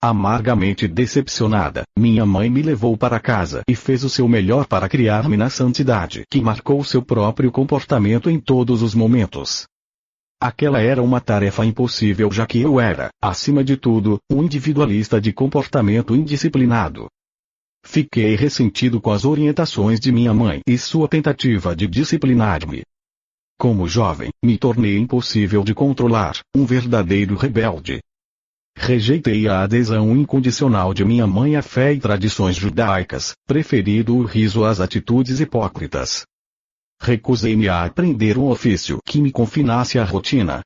Amargamente decepcionada, minha mãe me levou para casa e fez o seu melhor para criar-me na santidade que marcou seu próprio comportamento em todos os momentos. Aquela era uma tarefa impossível, já que eu era, acima de tudo, um individualista de comportamento indisciplinado. Fiquei ressentido com as orientações de minha mãe e sua tentativa de disciplinar-me. Como jovem, me tornei impossível de controlar, um verdadeiro rebelde. Rejeitei a adesão incondicional de minha mãe à fé e tradições judaicas, preferindo o riso às atitudes hipócritas. Recusei-me a aprender um ofício que me confinasse à rotina.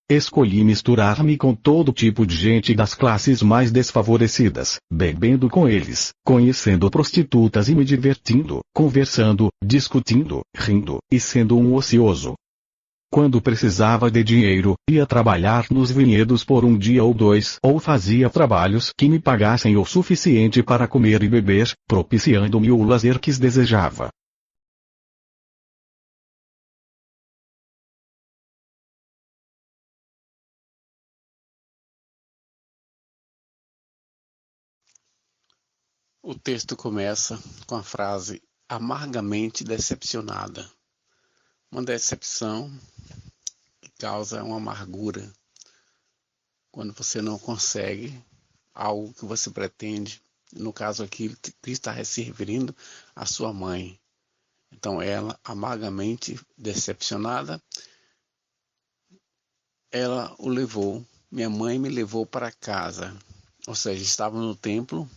Escolhi misturar-me com todo tipo de gente das classes mais desfavorecidas, bebendo com eles, conhecendo prostitutas e me divertindo, conversando, discutindo, rindo, e sendo um ocioso. Quando precisava de dinheiro, ia trabalhar nos vinhedos por um dia ou dois, ou fazia trabalhos que me pagassem o suficiente para comer e beber, propiciando-me o lazer que desejava. O texto começa com a frase amargamente decepcionada. Uma decepção que causa uma amargura quando você não consegue algo que você pretende. No caso aqui, que está se referindo à sua mãe. Então ela, amargamente decepcionada, ela o levou. Minha mãe me levou para casa. Ou seja, estava no templo.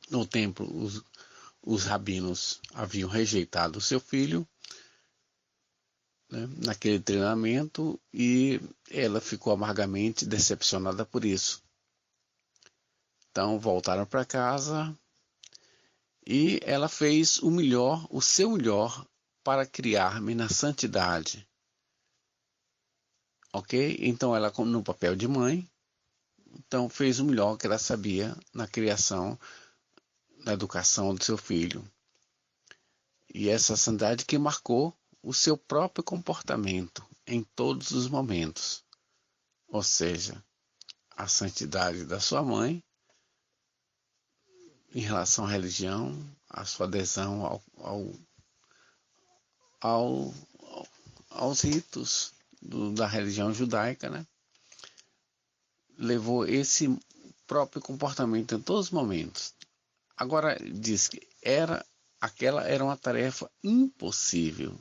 No templo, os rabinos haviam rejeitado o seu filho, né, naquele treinamento, e ela ficou amargamente decepcionada por isso. Então voltaram para casa e ela fez o melhor, o seu melhor, para criar-me na santidade. Ok? Então ela, no papel de mãe, então fez o melhor que ela sabia na criação, na educação do seu filho. E essa santidade que marcou o seu próprio comportamento em todos os momentos. Ou seja, a santidade da sua mãe em relação à religião, a sua adesão ao, aos ritos da religião judaica, né? Levou esse próprio comportamento em todos os momentos. Agora diz que aquela era uma tarefa impossível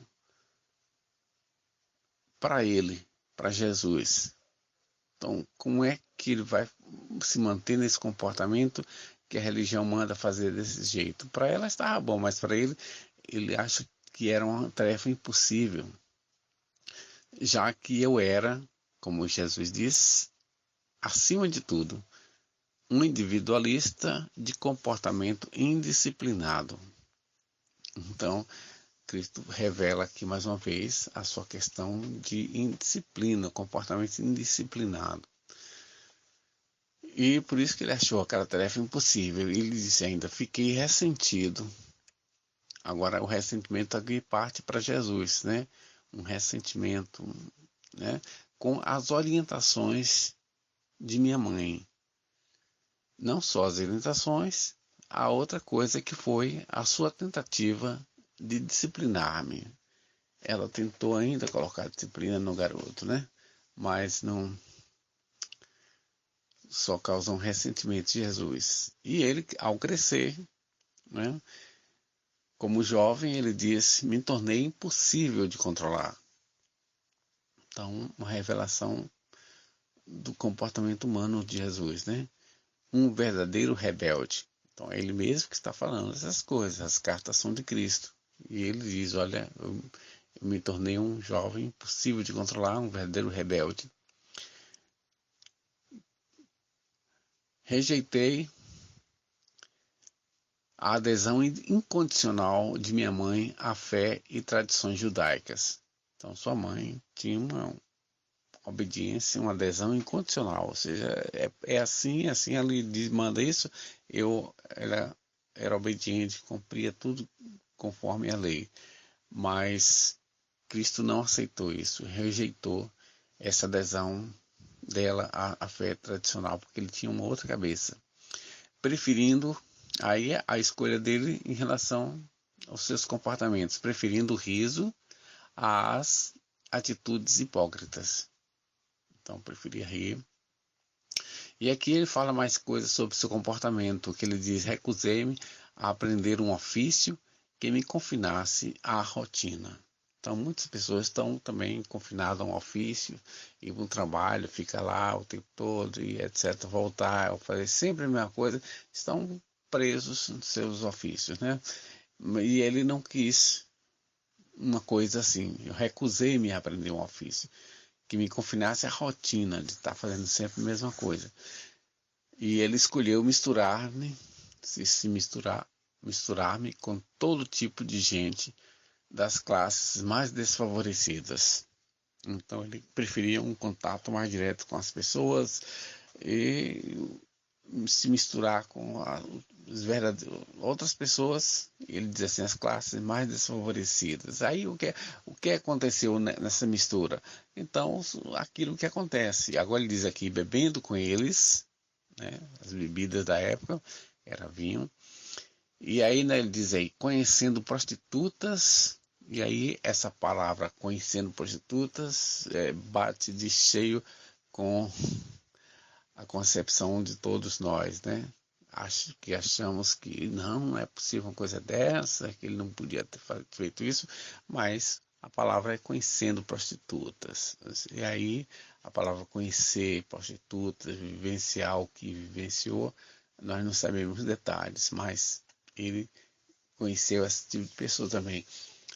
para ele, para Jesus. Então, como é que ele vai se manter nesse comportamento que a religião manda fazer desse jeito? Para ela estava bom, mas para ele acha que era uma tarefa impossível, já que eu era, como Jesus diz, acima de tudo, um individualista de comportamento indisciplinado. Então, Cristo revela aqui mais uma vez a sua questão de indisciplina, comportamento indisciplinado. E por isso que ele achou aquela tarefa impossível. Ele disse ainda, fiquei ressentido. Agora o ressentimento aqui parte para Jesus, né? Um ressentimento, né? Com as orientações de minha mãe. Não só as orientações, a outra coisa que foi a sua tentativa de disciplinar-me. Ela tentou ainda colocar disciplina no garoto, né? Mas não, só causa um ressentimento de Jesus. E ele, ao crescer, né, como jovem, ele disse, me tornei impossível de controlar. Então, uma revelação do comportamento humano de Jesus, né? Um verdadeiro rebelde. Então, é ele mesmo que está falando essas coisas, as cartas são de Cristo. E ele diz, olha, eu me tornei um jovem impossível de controlar, um verdadeiro rebelde. Rejeitei a adesão incondicional de minha mãe à fé e tradições judaicas. Então, sua mãe tinha uma obediência, uma adesão incondicional, ou seja, é assim, ela manda isso, ela era obediente, cumpria tudo conforme a lei. Mas Cristo não aceitou isso, rejeitou essa adesão dela a fé tradicional, porque ele tinha uma outra cabeça, preferindo aí a escolha dele em relação aos seus comportamentos, preferindo o riso às atitudes hipócritas. Então, preferia rir. E aqui ele fala mais coisas sobre seu comportamento, que ele diz: recusei-me a aprender um ofício que me confinasse à rotina. Então, muitas pessoas estão também confinadas a um ofício, ir para um trabalho, fica lá o tempo todo, e etc., voltar, fazer sempre a mesma coisa, estão presos nos seus ofícios, né? E ele não quis uma coisa assim. Eu recusei-me a aprender um ofício que me confinasse à rotina de estar fazendo sempre a mesma coisa. E ele escolheu misturar-me com todo tipo de gente das classes mais desfavorecidas. Então ele preferia um contato mais direto com as pessoas e se misturar com outras pessoas. Ele diz assim, as classes mais desfavorecidas. Aí o que aconteceu nessa mistura? Então, aquilo que acontece. Agora ele diz aqui, bebendo com eles, né, as bebidas da época, era vinho. E aí, né, ele diz aí, conhecendo prostitutas. E aí essa palavra conhecendo prostitutas bate de cheio com a concepção de todos nós, né? Achamos que não é possível uma coisa dessa, que ele não podia ter feito isso, mas a palavra é conhecendo prostitutas. E aí a palavra conhecer prostitutas, vivenciar o que vivenciou, nós não sabemos detalhes, mas ele conheceu esse tipo de pessoa também,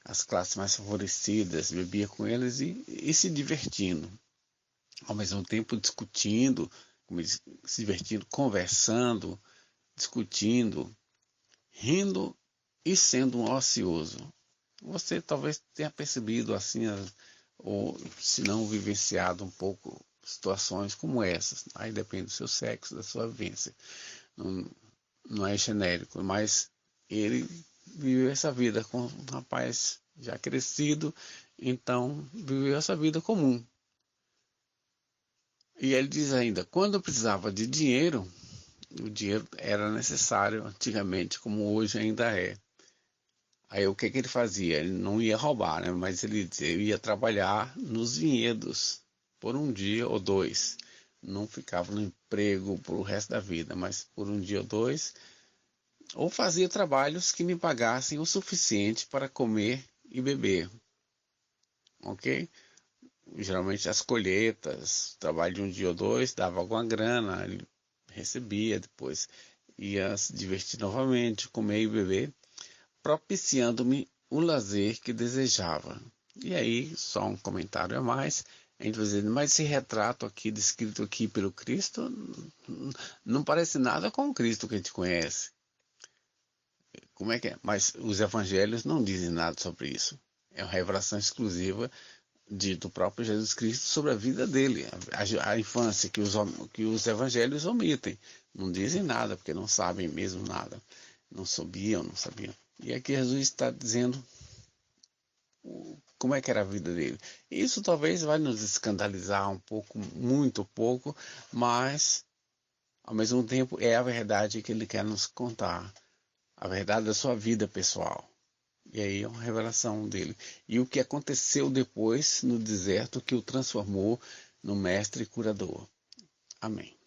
as classes mais favorecidas, bebia com eles e se divertindo, ao mesmo tempo discutindo, se divertindo, conversando, discutindo, rindo e sendo um ocioso. Você talvez tenha percebido assim, ou se não vivenciado um pouco situações como essas. Aí depende do seu sexo, da sua vivência. Não é genérico, mas ele viveu essa vida com um rapaz já crescido, então viveu essa vida comum. E ele diz ainda, quando precisava de dinheiro, o dinheiro era necessário antigamente, como hoje ainda é. Aí o que ele fazia? Ele não ia roubar, né? Mas ele ia trabalhar nos vinhedos por um dia ou dois. Não ficava no emprego pro resto da vida, mas por um dia ou dois. Ou fazia trabalhos que me pagassem o suficiente para comer e beber. Ok? Geralmente as colheitas, trabalho de um dia ou dois, dava alguma grana, ele recebia, depois ia se divertir novamente, comer e beber, propiciando-me o lazer que desejava. E aí, só um comentário a mais, a gente vai dizendo, mas esse retrato aqui, descrito aqui pelo Cristo, não parece nada com o Cristo que a gente conhece. Como é que é? Mas os evangelhos não dizem nada sobre isso. É uma revelação exclusiva do próprio Jesus Cristo sobre a vida dele, a infância que os evangelhos omitem. Não dizem nada, porque não sabem mesmo nada. Não sabiam. E aqui Jesus está dizendo como é que era a vida dele. Isso talvez vai nos escandalizar um pouco, muito pouco, mas ao mesmo tempo é a verdade que ele quer nos contar. A verdade da sua vida pessoal. E aí é uma revelação dele. E o que aconteceu depois no deserto que o transformou no mestre curador. Amém.